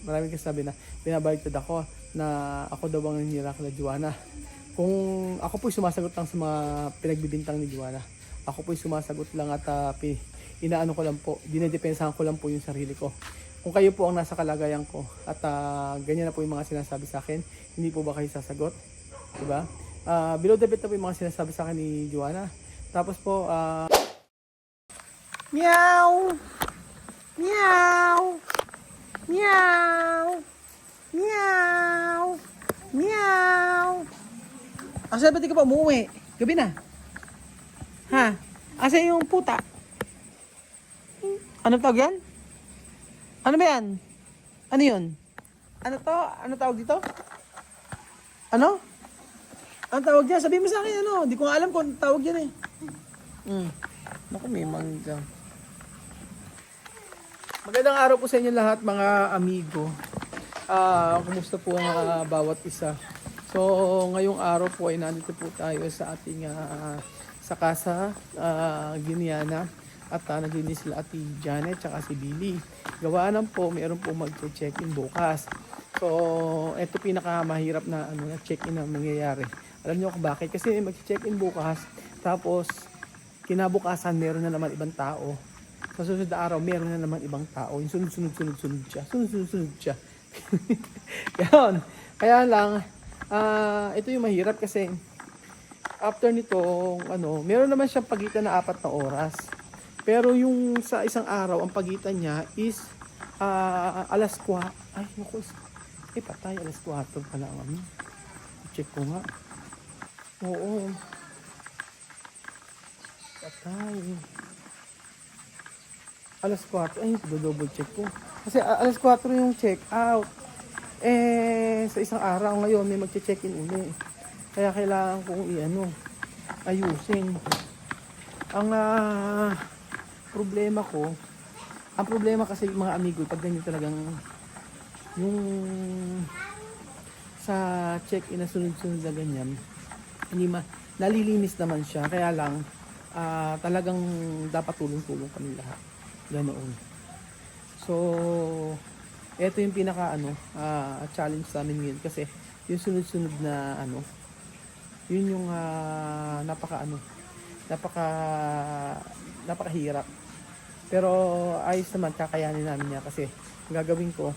maraming kasabi na binabaligtad ako na ako daw ang nanira kay Joanna. Kung ako po'y sumasagot lang sa mga pinagbibintang ni Joanna. Ako po'y sumasagot lang at inaano ko lang po, dinedepensahan ko lang po yung sarili ko. Kung kayo po ang nasa kalagayan ko at ganyan na po yung mga sinasabi sa akin, hindi po ba kayo sasagot? Diba? Below the bed na po yung mga sinasabi sa akin ni Joanna. Tapos po, meow! Meow! Meow! Meow! Meow! Asa ba di ka pa umuwi? Gabi na. Ha? Asa yung puta? Ano tawag yan? Ano ba yan? Ano yun? Ano to? Ano tawag dito? Ano? Ano tawag dyan? Sabihin mo sa akin ano? Di ko nga alam kung tawag yan eh. Naku, may mangga. Magandang araw po sa inyo lahat mga amigo. Kumusta po ang bawat isa? So, ngayong araw po ay nandito po tayo sa ating sa Casa Guineana at naglinis sila Ate Janet at si Billy. Gawaan po, mayroon po mag-check-in bukas. So, ito pinakamahirap na na check-in na mangyayari. Alam niyo kung bakit? Kasi mag-check-in bukas, tapos kinabukasan meron na naman ibang tao. Sa susunod na araw, meron na naman ibang tao. Yung sunod-sunod siya. Sunod-sunod siya. Yan. Kaya lang, ito yung mahirap kasi after nitong meron naman siyang pagitan na 4 na oras. Pero yung sa isang araw, ang pagitan niya is alas 4. Ay, naku. Patay. Alas 4 pala ang check ko nga. Oo. Patay. Alas 4. Ay, double check ko. Kasi alas 4 yung check out. Sa isang araw ngayon may magche-check-in uli. Kaya kailangan kong ayusin. Ang problema ko, ang problema kasi mga amigo, pag ganyan talagang yung sa check-in na sunod-sunod na ganyan, nalilinis naman siya. Kaya lang, talagang dapat tulong-tulong kami lahat. Ganoon. So, ito yung pinaka challenge namin ngayon kasi yung sunod-sunod na yun yung napakahirap. Pero ayos naman, kakayanin namin niya kasi ang gagawin ko,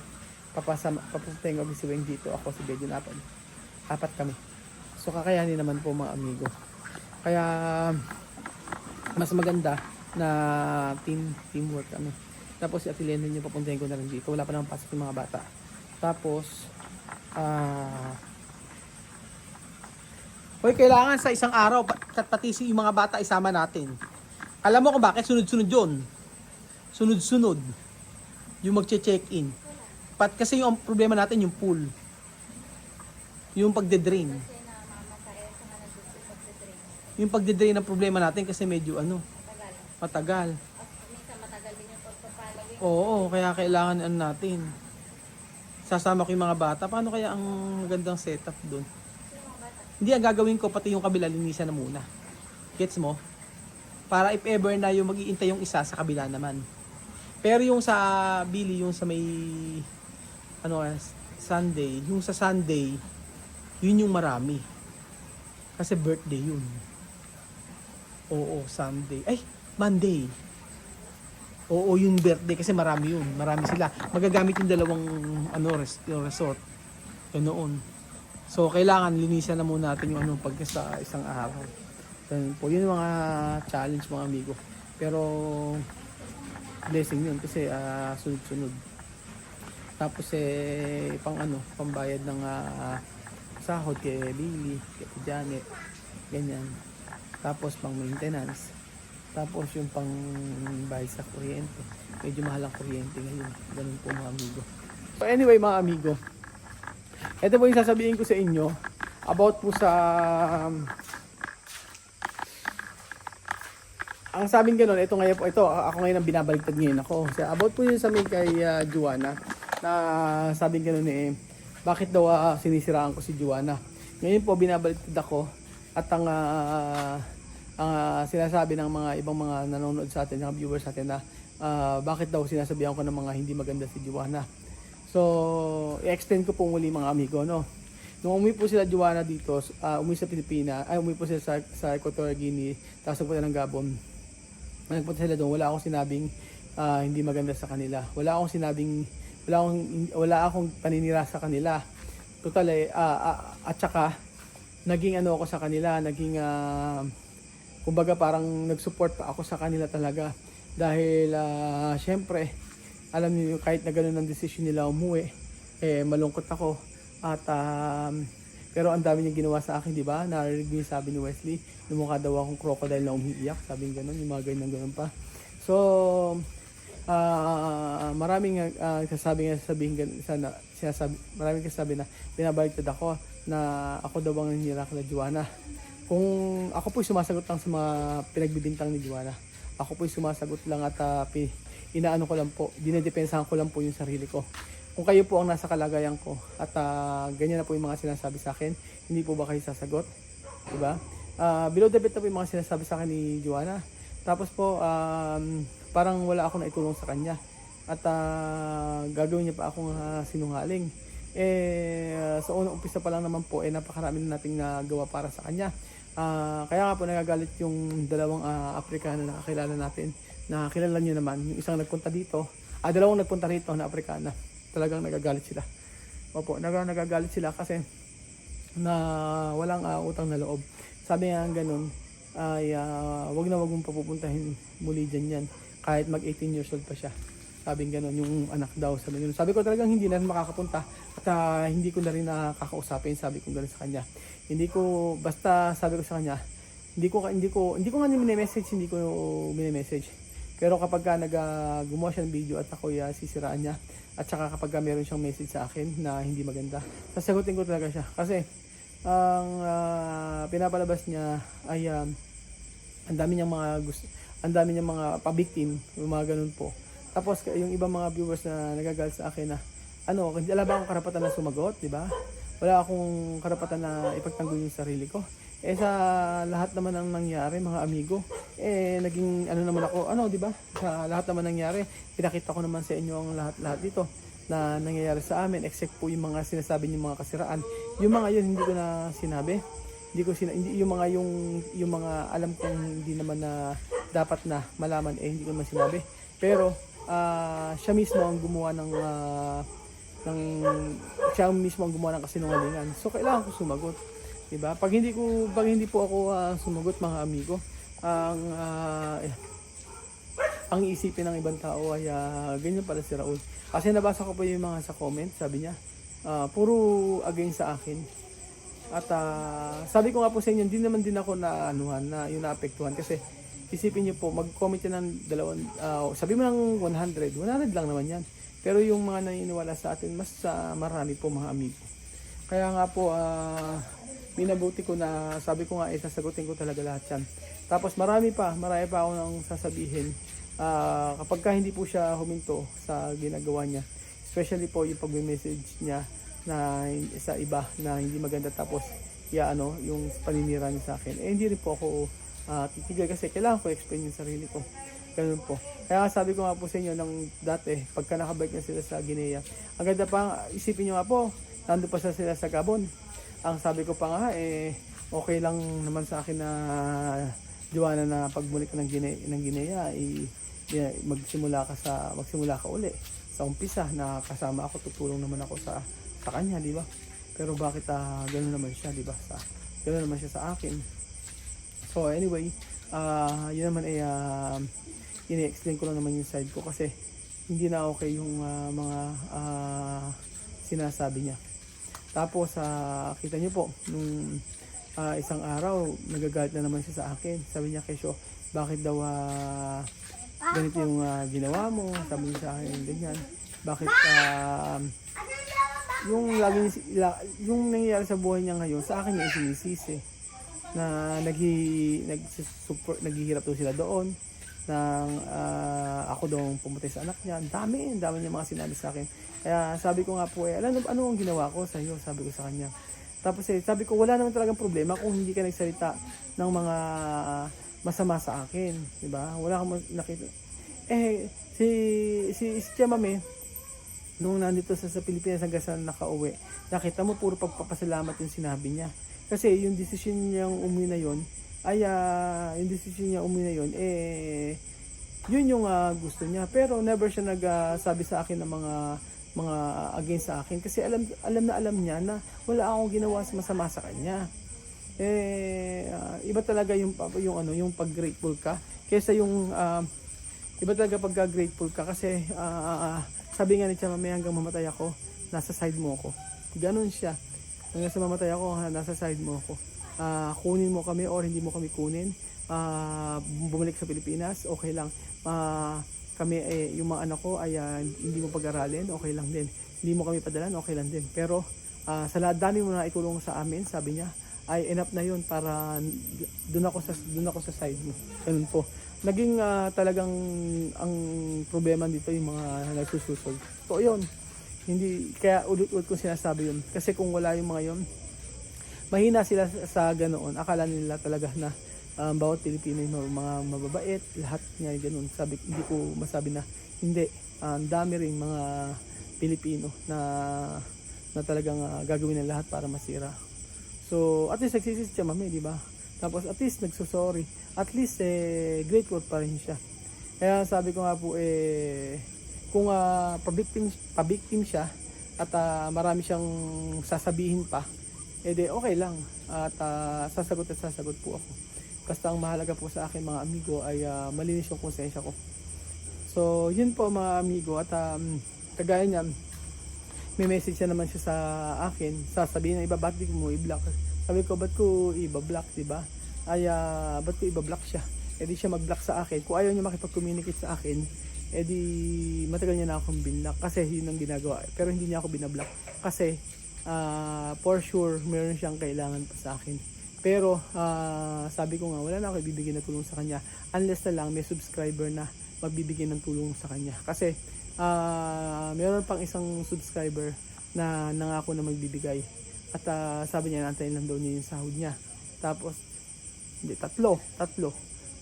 papuntahin ko si Weng dito, ako si Bedyo na apat kami. So kakayanin naman po mga amigo. Kaya mas maganda na teamwork kami. Tapos si Ate Lena yung papuntahin ko na rin dito. Wala pa nang pasok yung mga bata. Tapos kailangan sa isang araw pati yung mga bata isama natin. Alam mo kung bakit? Sunod-sunod yun. Sunod-sunod yung magche-check-in. Kasi yung problema natin yung pool. Yung pagde-drain. Yung pagde-drain ang problema natin kasi medyo matagal. Oo, kaya kailangan natin. Sasama ko yung mga bata. Paano kaya ang magandang setup doon? Hindi, ang gagawin ko pati yung kabila linisan na muna. Gets mo? Para if ever na yung mag-iintay yung isa sa kabila naman. Pero yung sa Billy, yung sa may Sunday, yung sa Sunday, yun yung marami. Kasi birthday yun. Oo, Sunday. Ay, Monday. Oo, yung birthday kasi marami yun. Marami sila. Magagamit yung dalawang yung resort. Ganoon. So, kailangan linisan na muna natin yung pagka sa isang araw. Po, yun yung mga challenge mga amigo. Pero blessing yun kasi sunod-sunod. Tapos pambayad ng sahod kay Billy, kay Janet, ganyan. Tapos pang maintenance. Tapos yung pang bayad sa kuryente. Medyo mahal ang kuryente ngayon. Ganun po mga amigo. So anyway mga amigo, ito po yung sasabihin ko sa inyo about po sa ang sabing gano'n, ito ngayon po, ako ngayon ang binabaligtad ngayon ako. So, about po yun sa may kay Joanna, na sabing gano'n bakit daw sinisiraan ko si Joanna. Ngayon po, binabaligtad ako, at ang sinasabi ng mga ibang mga nanonood sa atin, mga viewers sa atin na bakit daw sinasabihan ko ng mga hindi maganda si Joanna. So, i-explain ko po muli mga amigo, no. Nung umuwi po sila Joanna dito, umuwi sa Pilipinas, umuwi po sila sa Equatorial Guinea, tapos nagpunta ng Gabon. Nagpunta sila doon, wala akong sinabing hindi maganda sa kanila. Wala akong paninira sa kanila. Total at saka naging ano ako sa kanila, kumbaga parang nag-support pa ako sa kanila talaga. Dahil syempre, alam niyo kahit na gano'n ang decision nila umuwi, malungkot ako. At pero ang dami niya ginawa sa akin, di ba? Narinig niyo sabi ni Wesley, lumukha daw akong crocodile na umiiyak, sabi gano'n, yung mga ganyan pa. So, maraming maraming kasabi na binabaliktad ako na ako daw ang nanira kay Joanna. Kung ako po'y sumasagot lang sa mga pinagbibintang ni Joanna. Ako po'y sumasagot lang at inaano ko lang po, dinedepensahan ko lang po yung sarili ko. Kung kayo po ang nasa kalagayan ko at ganyan na po yung mga sinasabi sa akin, hindi po ba kayo sasagot? Diba? Below the belt na po yung mga sinasabi sa akin ni Joanna. Tapos po, parang wala akong naitulong sa kanya. At gagawin niya pa akong sinungaling. Sa unang umpisa pa lang naman po, napakarami na nating nagawa para sa kanya. Kaya nga po nagagalit yung dalawang Afrikano na kakilala natin. Na kilala niyo naman, yung isang nagpunta dito, dalawang nagpunta rito na Afrikana. Talagang nagagalit sila. Opo, nagagalit sila kasi na walang utang na loob. Sabi nga ganun, ay wag mong papupuntahin muli dyan yan. Kahit mag 18 years old pa siya. Sabi ganun, yung anak daw. Sabi ko talagang hindi na rin makakapunta at hindi ko na rin nakakausapin. Sabi ko ganun sa kanya. Basta sabi ko sa kanya, hindi ko nga mini-message. Pero kapag gumawa siya ng video at ako'y sisiraan niya, at saka kapag meron siyang message sa akin na hindi maganda, sasagutin ko talaga siya. Kasi ang pinapalabas niya ay ang dami niyang mga pa-victim, yung mga ganun po. Tapos yung ibang mga viewers na nagagalit sa akin na wala ba akong karapatan na sumagot, di ba? Wala akong karapatan na ipagtanggol yung sarili ko. Sa lahat naman ng nangyari, mga amigo, naging naman ako, di ba? Sa lahat naman nangyari, pinakita ko naman sa inyo ang lahat dito na nangyayari sa amin, except po yung mga sinasabi niyo mga kasiraan. Yung mga yun hindi ko na sinabi. Yung mga alam kong hindi naman na dapat na malaman, hindi ko naman sinabi. Pero siya mismo ang gumawa ng kasinungalingan. So kailangan ko sumagot. Diba? Pag hindi po ako sumagot, mga amigo, ang iisipin ng ibang tao ay ganyan pala si Raul. Kasi nabasa ko po yung mga sa comment, sabi niya, puro against sa akin. At sabi ko nga po sa inyo, hindi naman din ako na yung naapektuhan. Kasi isipin niyo po, mag-comment yan ng sabi mo ng 100 lang naman yan. Pero yung mga naniniwala sa atin, mas marami po, mga amigo. Kaya nga po, minabuti ko na sabi ko nga sasagutin ko talaga lahat yan. Tapos marami pa ako nang sasabihin kapag ka hindi po siya huminto sa ginagawa niya. Especially po yung pag-message niya na sa iba na hindi maganda, tapos yung paninira niya sa akin. Hindi rin po ako titigil kasi kailangan ko explain yung sarili ko. Ganun po. Kaya sabi ko nga po sa inyo ng dati, pagka nakabalik na sila sa Guinea, ang ganda pa, isipin nyo nga po, nandun pa sila sa Gabon. Ang sabi ko pa nga, okay lang naman sa akin na Joanna na pagbalik ng Guinea, magsimula ka uli sa umpisa na kasama ako, tutulong naman ako sa kanya, di ba? Pero bakit gano'n naman siya, di ba? Gano'n naman siya sa akin. So anyway, yun naman ini-explain ko lang naman yung side ko kasi hindi na okay yung mga sinasabi niya. Tapos kita niyo po nung isang araw nagagalit na naman siya sa akin. Sabi niya, Kesyo, bakit daw ganito yung ginawa mo? Sabi niya sa akin ganyan. Bakit yung nangyayari sa buhay niya ngayon, sa akin niya sinisisi na naghihirap daw sila doon nang ako daw pumunta sa anak niya. Ang dami niya mga sinabi sa akin. Kaya sabi ko nga po, ano ang ginawa ko sa iyo? Sabi ko sa kanya. Tapos sabi ko, wala naman talagang problema kung hindi ka nagsalita ng mga masama sa akin, di ba? Wala kang nakita. Si Tia Mami, nung nandito sa Pilipinas hanggang sa nakauwi, nakita mo puro pagpapasalamat yung sinabi niya. Kasi yung decision niyang umuwi na yon ay yung decision niya umuwi na yon yun yung gusto niya. Pero never siya nagsabi sa akin ng mga against sa akin kasi alam niya na wala akong ginawa sa masama sa kanya. Iba talaga yung pag grateful ka kaysa yung iba talaga pag grateful ka kasi sabi nga ni Chama May, hanggang mamatay ako, nasa side mo ako. Ganon siya. Hanggang sa mamatay ako, nasa side mo ako. Kunin mo kami or hindi mo kami kunin. Bumalik sa Pilipinas, okay lang. Kami, yung mga anak ko ay hindi mo pag-aralin, okay lang din. Hindi mo kami padalan, okay lang din. Pero sa lahat dami mo na itulong sa amin, sabi niya, ay enough na yun para doon ako sa side mo. Ganun po. Naging talagang ang problema dito yung mga nagsususol. So yun, hindi, kaya ulit-ulit kong sinasabi yun. Kasi kung wala yung mga yun, mahina sila sa ganoon. Akala nila talaga na bawat Pilipino yung mga mababait, lahat nga ganoon. Hindi ko masabi na hindi. Ang dami rin mga Pilipino na talagang gagawin ng lahat para masira. So at least nagsisi siya mami, di ba? Tapos at least nagsusorry. At least grateful pa rin siya. Kaya sabi ko nga po kung pa-victim siya at marami siyang sasabihin pa, okay lang. At sasagot po ako. Basta ang mahalaga po sa akin mga amigo ay malinis yung konsensya ko. So yun po mga amigo at kagaya niya, may message na naman siya sa akin. Sasabihin na ba't di mo i-block? Sabi ko, ba't ko i-block, diba? Ba't ko i-block siya? Di siya mag-block sa akin. Kung ayaw niya makipag-communicate sa akin, di matagal niya na akong binlock. Kasi yun ang ginagawa. Pero hindi niya ako binablock. Kasi, for sure, meron siyang kailangan pa sa akin. Pero, sabi ko nga, wala na ako ibibigay na tulong sa kanya. Unless na lang may subscriber na magbibigay ng tulong sa kanya. Kasi, meron pang isang subscriber na nangako na magbibigay. At sabi niya, nantayin lang daw niya yung sahod niya. Tapos,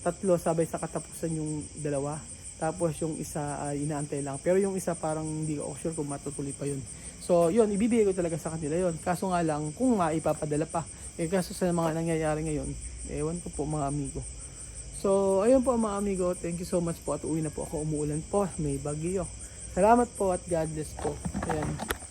tatlo sabay sa katapusan yung dalawa. Tapos yung isa inaantay lang. Pero yung isa parang hindi ko sure kung matutuloy pa yun. So yun, ibibigay ko talaga sa kanila yun. Kaso nga lang, kung maipapadala pa. Kaso sa mga nangyayari ngayon, ewan ko po mga amigo. So ayun po mga amigo, thank you so much po at uwi na po ako. Umuulan po, may bagyo. Salamat po at God bless po. Ayan.